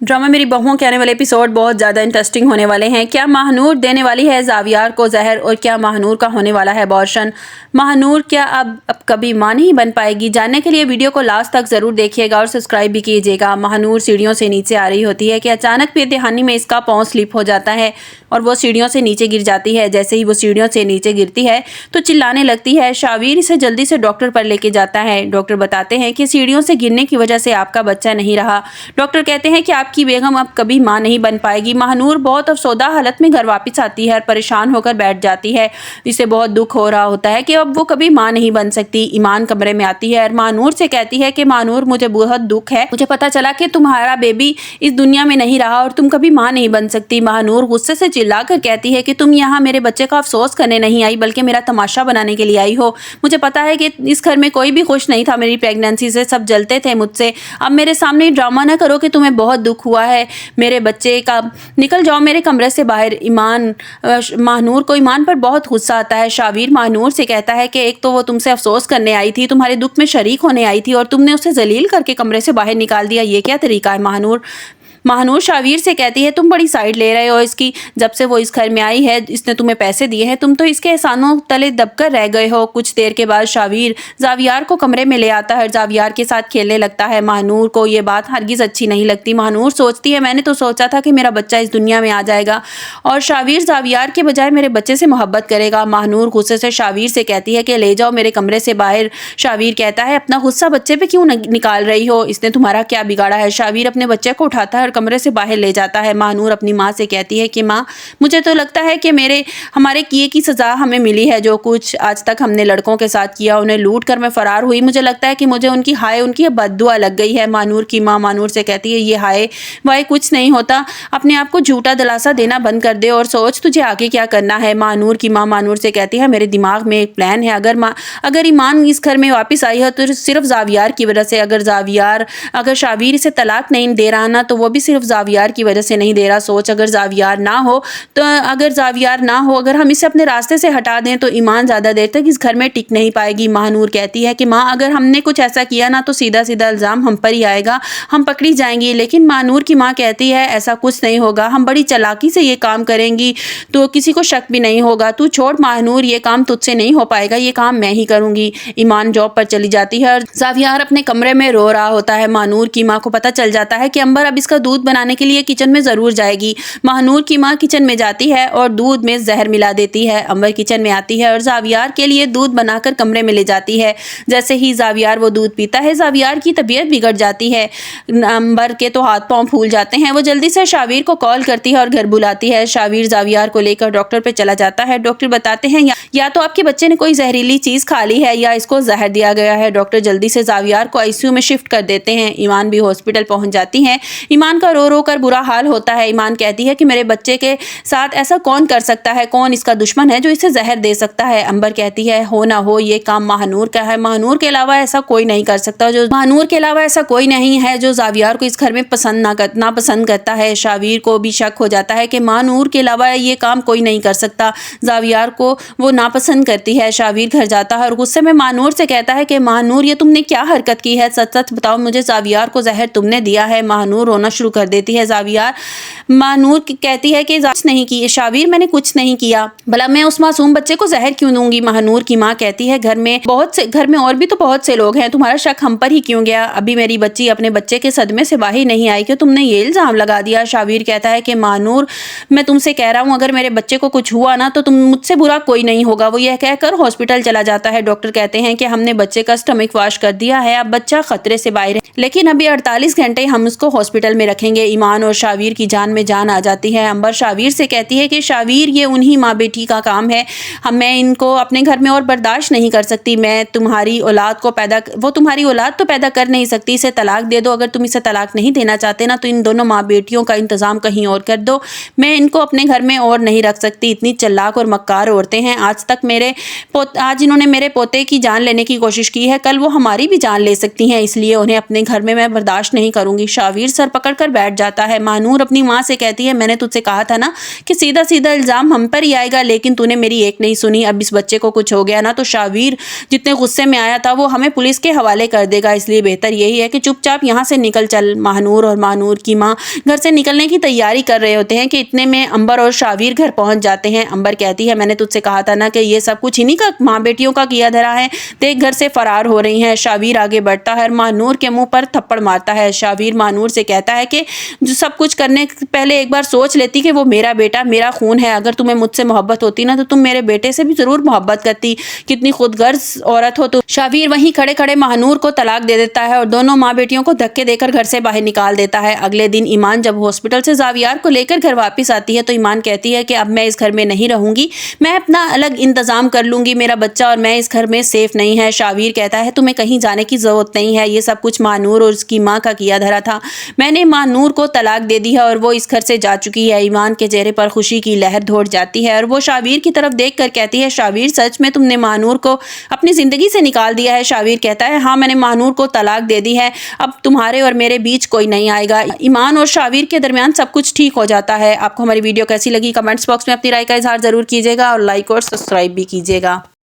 Drama मेरी बहुओं के आने वाले एपिसोड बहुत ज़्यादा इंटरेस्टिंग होने वाले हैं। क्या महानूर देने वाली है ज़ावियार को जहर और क्या महानूर का होने वाला है अबॉर्शन? महानूर क्या अब कभी मां नहीं बन पाएगी? जानने के लिए वीडियो को लास्ट तक ज़रूर देखिएगा और सब्सक्राइब भी कीजिएगा। महानूर सीढ़ियों से नीचे आ रही होती है कि अचानक बेदहानी में इसका पाँव स्लिप हो जाता है और वो सीढ़ियों से नीचे गिर जाती है। जैसे ही वो सीढ़ियों से नीचे गिरती है तो चिल्लाने लगती है। शावीर इसे जल्दी से डॉक्टर पर लेके जाता है। डॉक्टर बताते हैं कि सीढ़ियों से गिरने की वजह से आपका बच्चा नहीं रहा। डॉक्टर कहते हैं कि आपकी बेगम अब कभी मां नहीं बन पाएगी। महानूर बहुत अफसोदा हालत में घर वापस आती है और परेशान होकर बैठ जाती है। इसे बहुत दुख हो रहा होता है कि अब वो कभी मां नहीं बन सकती। ईमान कमरे में आती है और महानूर से कहती है कि महानूर, मुझे बहुत दुख है, मुझे पता चला कि तुम्हारा बेबी इस दुनिया में नहीं रहा और तुम कभी मां नहीं बन सकती। महानूर गुस्से से चिल्लाकर कहती है कि तुम यहाँ मेरे बच्चे का अफसोस करने नहीं आई बल्कि मेरा तमाशा बनाने के लिए आई हो। मुझे पता है कि इस घर में कोई भी खुश नहीं था मेरी प्रेगनेंसी से, सब जलते थे मुझसे। अब मेरे सामने ड्रामा ना करो कि तुम्हें बहुत दुख हुआ है मेरे बच्चे का। निकल जाओ मेरे कमरे से बाहर। महानूर को ईमान पर बहुत गुस्सा आता है। शावीर महानूर से कहता है कि एक तो वो तुमसे अफसोस करने आई थी, तुम्हारे दुख में शरीक होने आई थी और तुमने उसे जलील करके कमरे से बाहर निकाल दिया। ये क्या तरीका है? महानूर शावीर से कहती है तुम बड़ी साइड ले रहे हो इसकी। जब से वो इस घर में आई है इसने तुम्हें पैसे दिए हैं, तुम तो इसके एहसानों तले दबकर रह गए हो। कुछ देर के बाद शावीर ज़ावियार को कमरे में ले आता है, ज़ावियार के साथ खेलने लगता है। महानूर को ये बात हरगिज़ अच्छी नहीं लगती। महानूर सोचती है मैंने तो सोचा था कि मेरा बच्चा इस दुनिया में आ जाएगा और शावीर ज़ावियार के बजाय मेरे बच्चे से मोहब्बत करेगा। महानूर गुस्से से शावीर से कहती है कि ले जाओ मेरे कमरे से बाहर। शावीर कहता है अपना गुस्सा बच्चे पे क्यों निकाल रही हो, इसने तुम्हारा क्या बिगाड़ा है? शावीर अपने बच्चे को उठाता है कमरे से बाहर ले जाता है। महानूर अपनी माँ से कहती है कि माँ, मुझे तो लगता है कि हमारे किए की सज़ा हमें मिली है। जो कुछ आज तक हमने लड़कों के साथ किया, उन्हें लूट कर मैं फरार हुई, मुझे लगता है कि मुझे उनकी बद्दुआ लग गई है। महानूर की माँ महानूर से कहती है ये हाय वाह कुछ नहीं होता, अपने आप को झूठा दिलासा देना बंद कर दे और सोच तुझे आगे क्या करना है। महानूर की माँ महानूर से कहती है मेरे दिमाग में एक प्लान है। अगर ईमान इस घर में वापस आई है तो सिर्फ ज़ावियार की वजह से। अगर शावीर इसे तलाक नहीं दे रहा ना तो वो भी सिर्फ ज़ावियार की वजह से नहीं दे रहा। सोच अगर ज़ावियार ना हो, अगर हम इसे अपने रास्ते से हटा दें तो ईमान ज़्यादा देर तक इस घर में टिक नहीं पाएगी। महानूर कहती है कि माँ, अगर हमने कुछ ऐसा किया ना तो सीधा सीधा इल्ज़ाम हम पर ही आएगा, हम पकड़ी जाएंगी। लेकिन महानूर की माँ कहती है ऐसा कुछ नहीं होगा, हम बड़ी चालाकी से ये काम करेंगी तो किसी को शक भी नहीं होगा। तू छोड़ महानूर, ये काम तुझसे नहीं हो पाएगा, ये काम मैं ही करूँगी। ईमान जॉब पर चली जाती है और ज़ावियार अपने कमरे में रो रहा होता है। महानूर की माँ को पता चल जाता है कि अंबर अब इसका दूध बनाने के लिए किचन में ज़रूर जाएगी। महानूर की माँ किचन में जाती है और दूध में जहर मिला देती है। अंबर किचन में आती है और ज़ावियार के लिए दूध बनाकर कमरे में ले जाती है। जैसे ही ज़ावियार वो दूध पीता है ज़ावियार की तबीयत बिगड़ जाती है। अंबर के तो हाथ पांव फूल जाते हैं। वो जल्दी से शावीर को कॉल करती है और घर बुलाती है। शावीर ज़ावियार को लेकर डॉक्टर पे चला जाता है। डॉक्टर बताते हैं या तो आपके बच्चे ने कोई जहरीली चीज़ खा ली है या इसको जहर दिया गया है। डॉक्टर जल्दी से ज़ावियार को आईसीयू में शिफ्ट कर देते हैं। ईमान भी हॉस्पिटल पहुंच जाती है। ईमान का रो रो कर बुरा हाल होता है। ईमान कहती है कि मेरे बच्चे के साथ ऐसा कौन कर सकता है, कौन इसका दुश्मन है जो इसे जहर दे सकता है। अंबर कहती है हो ना हो ये काम महानूर का है, महानूर के अलावा ऐसा कोई नहीं कर सकता, जो ज़ावियार को इस घर में नापसंद करता है। शावीर को भी शक हो जाता है कि महानूर के अलावा ये काम कोई नहीं कर सकता, ज़ावियार को वो नापसंद करती है। शावीर घर जाता है और गुस्से में महानूर से कहता है कि महानूर ये तुमने क्या हरकत की है, सच सच बताओ मुझे, ज़ावियार को जहर तुमने दिया है। महानूर रोना शुरू कर देती है। महानूर कहती है कि नहीं की शावीर, मैंने कुछ नहीं किया, भला मैं उस मासूम बच्चे को जहर क्यों दूंगी। महानूर की माँ कहती है घर में और भी तो बहुत से लोग हैं, तुम्हारा शक हम पर ही क्यों गया? अभी मेरी बच्ची अपने बच्चे के सदमे से बाहर नहीं आई कि तुमने ये इल्जाम लगा दिया। शावीर कहता है कि महानूर मैं तुमसे कह रहा हूँ अगर मेरे बच्चे को कुछ हुआ ना तो तुम मुझसे बुरा कोई नहीं होगा। वो यह कहकर हॉस्पिटल चला जाता है। डॉक्टर कहते हैं कि हमने बच्चे का स्टमक वॉश कर दिया है, अब बच्चा खतरे से बाहर है, लेकिन अभी 48 घंटे हम उसको हॉस्पिटल में रखेंगे। ईमान और शावीर की जान में जान आ जाती है। अंबर शावीर से कहती है कि शावीर ये उन्हीं माँ बेटी का काम है, मैं इनको अपने घर में और बर्दाश्त नहीं कर सकती। वो तुम्हारी औलाद तो पैदा कर नहीं सकती, इसे तलाक दे दो। अगर तुम इसे तलाक नहीं देना चाहते ना तो इन दोनों माँ बेटियों का इंतजाम कहीं और कर दो, मैं इनको अपने घर में और नहीं रख सकती। इतनी चालाक और मक्कार औरतें हैं, आज इन्होंने मेरे पोते की जान लेने की कोशिश की है, कल वो हमारी भी जान ले सकती हैं, इसलिए उन्हें अपने घर में मैं बर्दाश्त नहीं करूंगी। शावीर सर पकड़ कर बैठ जाता है। महानूर अपनी माँ سے کہتی ہے میں نے تجھ سے کہا تھا نا کہ سیدھا سیدھا الزام ہم پر ہی آئے گا، لیکن تو نے میری ایک نہیں سنی، اب اس بچے کو کچھ ہو گیا نا تو شاویر جتنے غصے میں آیا تھا وہ ہمیں پولیس کے حوالے کر دے گا، اس لیے بہتر یہی ہے کہ چپ چاپ یہاں سے نکل چل۔ ماہنور اور ماہنور کی ماں گھر سے نکلنے کی تیاری کر رہے ہوتے ہیں کہ اتنے میں امبر اور شاویر گھر پہنچ جاتے ہیں۔ امبر کہتی ہے میں نے تجھ سے کہا تھا نا کہ یہ سب کچھ انہی کا ماں بیٹیوں کا کیا دھرا ہے، دیکھ گھر سے فرار ہو رہی ہیں۔ شاویر آگے بڑھتا ہے اور ماہنور کے منہ پر تھپڑ مارتا ہے۔ شاویر ماہنور سے کہتا ہے کہ جو سب کچھ کرنے پہلے ایک بار سوچ لیتی کہ وہ میرا بیٹا میرا خون ہے، اگر تمہیں مجھ سے محبت ہوتی نا تو تم میرے بیٹے سے بھی ضرور محبت کرتی، کتنی خود غرض عورت ہو تو۔ شاویر وہیں کھڑے کھڑے ماہنور کو طلاق دے دیتا ہے اور دونوں ماں بیٹیوں کو دھکے دے کر گھر سے باہر نکال دیتا ہے۔ اگلے دن ایمان جب ہاسپٹل سے زاویار کو لے کر گھر واپس آتی ہے تو ایمان کہتی ہے کہ اب میں اس گھر میں نہیں رہوں گی، میں اپنا الگ انتظام کر لوں گی، میرا بچہ اور میں اس گھر میں سیف نہیں ہے۔ شاویر کہتا ہے تمہیں کہیں جانے کی ضرورت نہیں ہے، یہ سب کچھ ماہنور اور اس کی ماں کا کیا دھرا تھا، میں نے ماہنور کو طلاق دے دی ہے اور وہ اس گھر سے جا چکی ہے۔ ایمان کے چہرے پر خوشی کی لہر دوڑ جاتی ہے اور وہ شاویر کی طرف دیکھ کر کہتی ہے شاویر سچ میں تم نے ماہنور کو اپنی زندگی سے نکال دیا ہے؟ شاویر کہتا ہے ہاں میں نے ماہنور کو طلاق دے دی ہے، اب تمہارے اور میرے بیچ کوئی نہیں آئے گا۔ ایمان اور شاویر کے درمیان سب کچھ ٹھیک ہو جاتا ہے۔ آپ کو ہماری ویڈیو کیسی لگی کمنٹس باکس میں اپنی رائے کا اظہار ضرور کیجیے گا اور لائک اور سبسکرائب بھی کیجیے گا۔